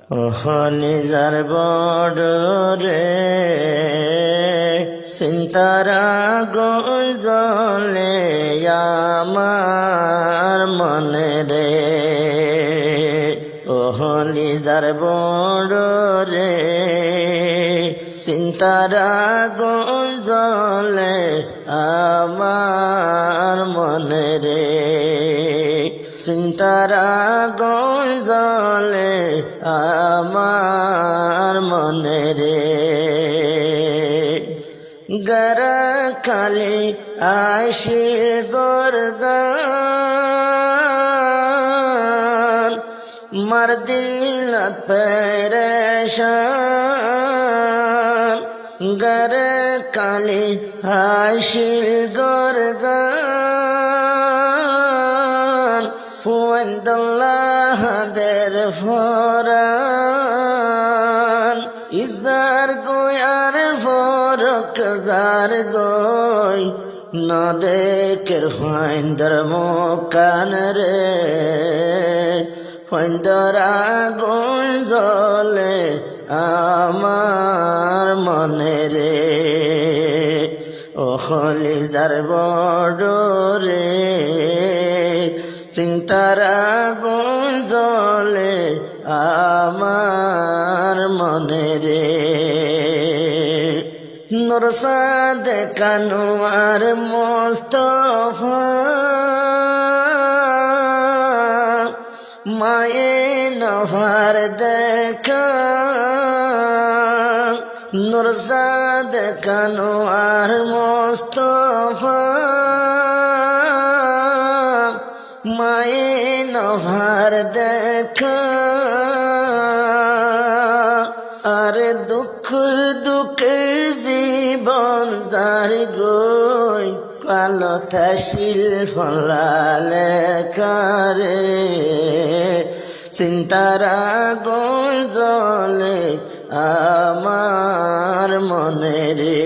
নিজের বড়রে চিন্তারা গজলে আমার মনে রে নিজের বড়রে চিন্তারা গজলে আমার মনে রে চিন্তারা গজলে আমার মনে রে গরা কালি আশি গরগান মার দিলত পরেশান গরা কালি আশি গরগান ফুয়ান্দাল্লাহ দের ফরান ইজার গোয়ার ফরক জার গই নদেকের ফাইন্দর মোকান রে ফাইন্দরা গই জলে আমার মনে রে লিজার বড় রে চিন্তারা গজলে আমার মনে রে নুরসাদ কানোয়ার মোস্তফা মায়ে নভার দেখা নুরসাদ কানোয়ার মোস্তফা মায়ে নভার দেখা আর দুঃখ দুঃখের জীবন যার গই কালো তাশিল ফলালে কারে চিন্তারা গজলে আমার মনে রে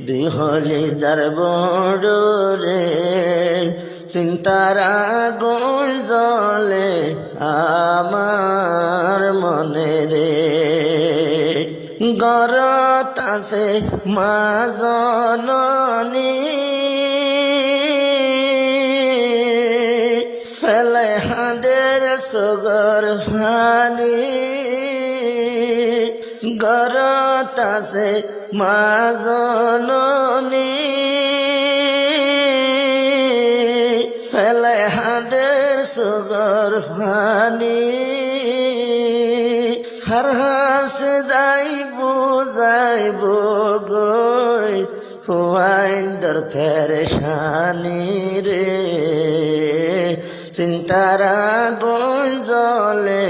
দুই হলি যার বড় রে চিন্তারা গজলে আমার মনে রে গরত আছে মা জননী ফেলে হাদের সগর ফানি গরত আছে মা জননী ফেলে হাদের সগর ফানি হার হাসে যাইব গই হুয়াইন্দর ফেরেশানি রে চিন্তারা গজলে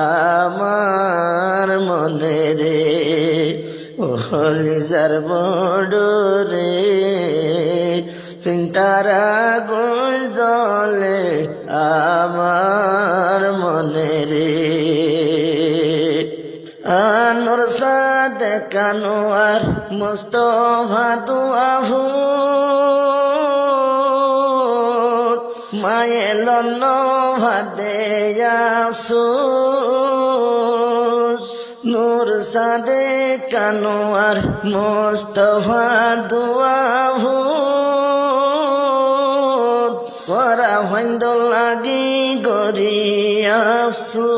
আমার মনে রে লিজার বড় রে চিন্তারা গজলে আমার মনে রে আনোর সাদ কানোয়ার মোস্তফা দুআহু মায়ে লন্ন ভাদে আসুস নূর সাদে কানোয়ার মোস্তফা দুআহু ওরা হইন্দ লাগি গরিয়াসু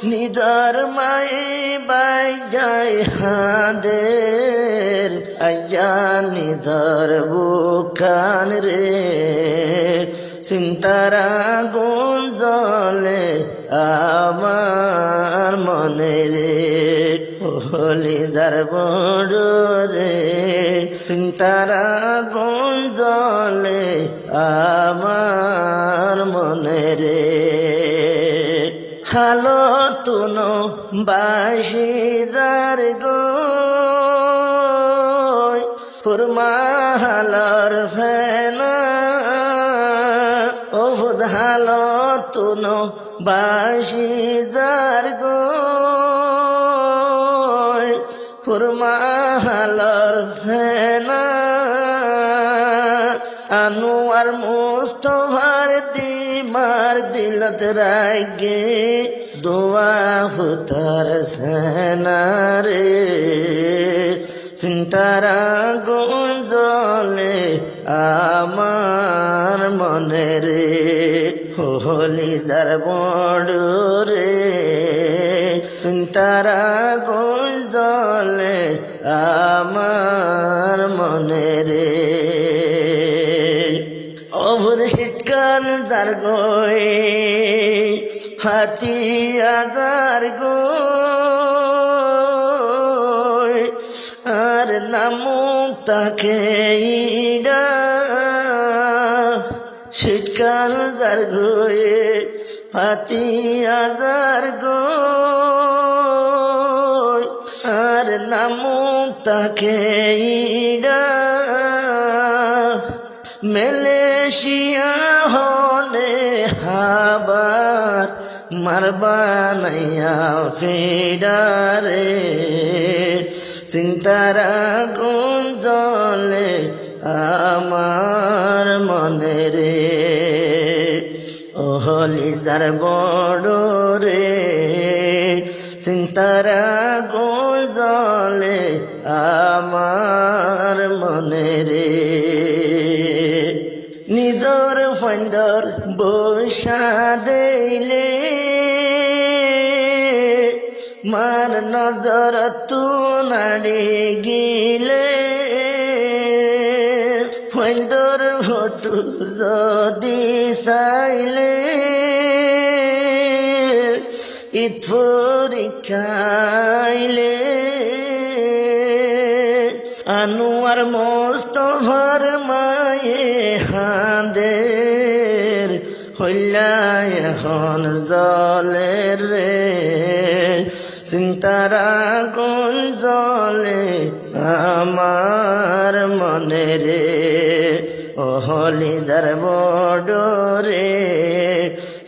নিদার মায়ে বাই যায় হাদের আয়া নিদার বুকান রে চিন্তারা গজলে আমার মনে রে লিজার বড় রে চিন্তারা গজলে আমার মনে রে হালো তুনো বাসিদার গই ফুরমা হালার ফেনা ওহুদ হালো তুনো বাসিদার গই ফুরমা হালার ফেনা আনোয়ার মুস্তফার দিমার দিলত রাগে দোয়া হুতার সেনারে চিন্তারা গুণ জ্বলে আমার মনে রে হলি যার বড় রে চিন্তারা গুণ জ্বলে আমার মনে রে অভুর শীতকাল যার গয়ে হাতি আদার গয় আর নামুক তাকে শীতকাল যার গয়ে হাতি আদার গয় আর নামুক তাকে মেলেশিয়া হলে হাবার মারবানাইয়া ফিডারে চিন্তারা গুণ জ্বলে আমার মনে রে ওহলি যার বড় রে চিন্তারা গুণ জ্বলে আমার মনে রে নিদর ফন্দর বৈশা দেইলে মার নজর তু নাড়ি গিলে ফন্দর ফটু যদি চাইলে ইথরি খাইলে আনোয়ার মুস্তফার মায়ে হাঁদের হইলাই এখন জলের রে চিন্তারা গুণ জ্বলে আমার মনে রে ওহলি যার বড় রে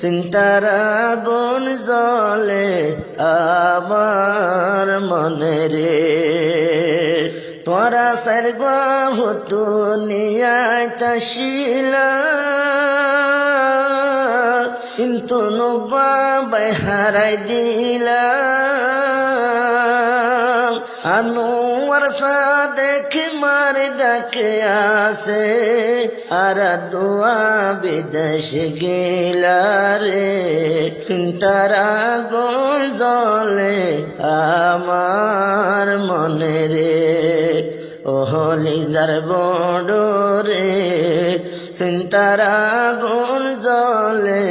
চিন্তারা গুণ জ্বলে আমার মনে রে তোরা সরগা হতো নিয়ায় তশিলা কিন্তু নব্বা বেহারাই দিলা আনোয়ার সাদেক মার ডাকে আসে আর দোয়া বিদেশ গেলা রে চিন্তারা গুণ জ্বলে আমার মনে রে ওহলি যার বড় রে চিন্তারা গুণ জ্বলে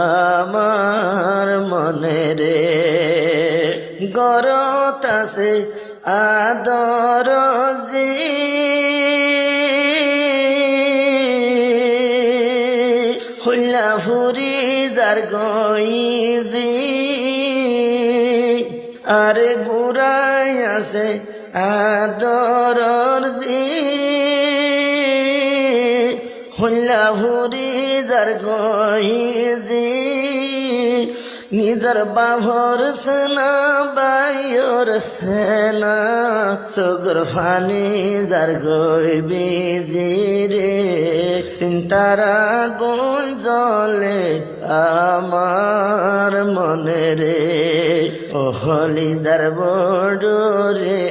আমার মনে রে গরত আছে আদর জি হইলা ফুরি যার গইজি আরে গুড়াই আছে আদর জি হইলা ফুরি যার গইজি নিজর বাভর সেনা বাইর সেনা চোখর ফানি যার গই বিজি রে চিন্তারা গুণ জ্বলে আমার মনে রে ওহলি যার বড় রে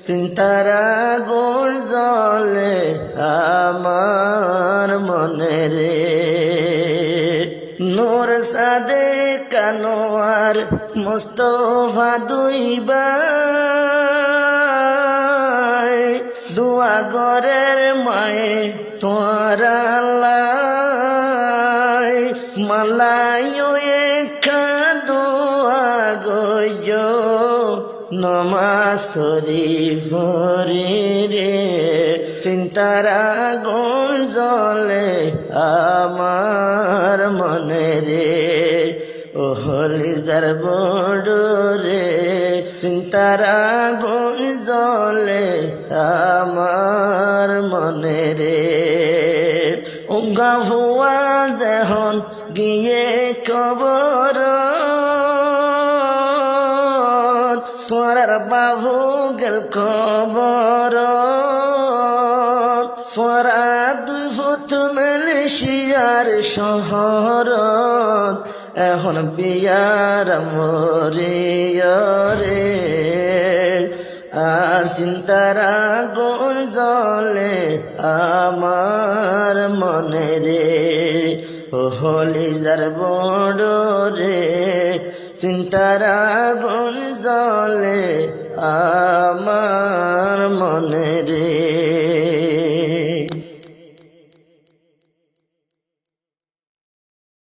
চিন্তারা গুণ জ্বলে আমার মনে রে নূর সাদে কানোয়ার মুস্তফা দুইবার দুয়া গরের মায়ে তোরা লাই মালায়ো একা দুয়া গজ নমাজ শরীফ রে চিন্তারা গুণ জ্বলে আমার মনে রে ওহলি যার বড় রে চিন্তারা গুণ জ্বলে আমার মনে রে উগা ভুয়া যখন গিয়ে কবর তোরার বাবু গেল কবর তোরা দুই শিয়ার শহরত এখন বিয়ার মরিয়রে চিন্তার আগুন জ্বলে আমার মনে রে ও হলিজার বড় রে চিন্তার আগুন জ্বলে আমার মনে রে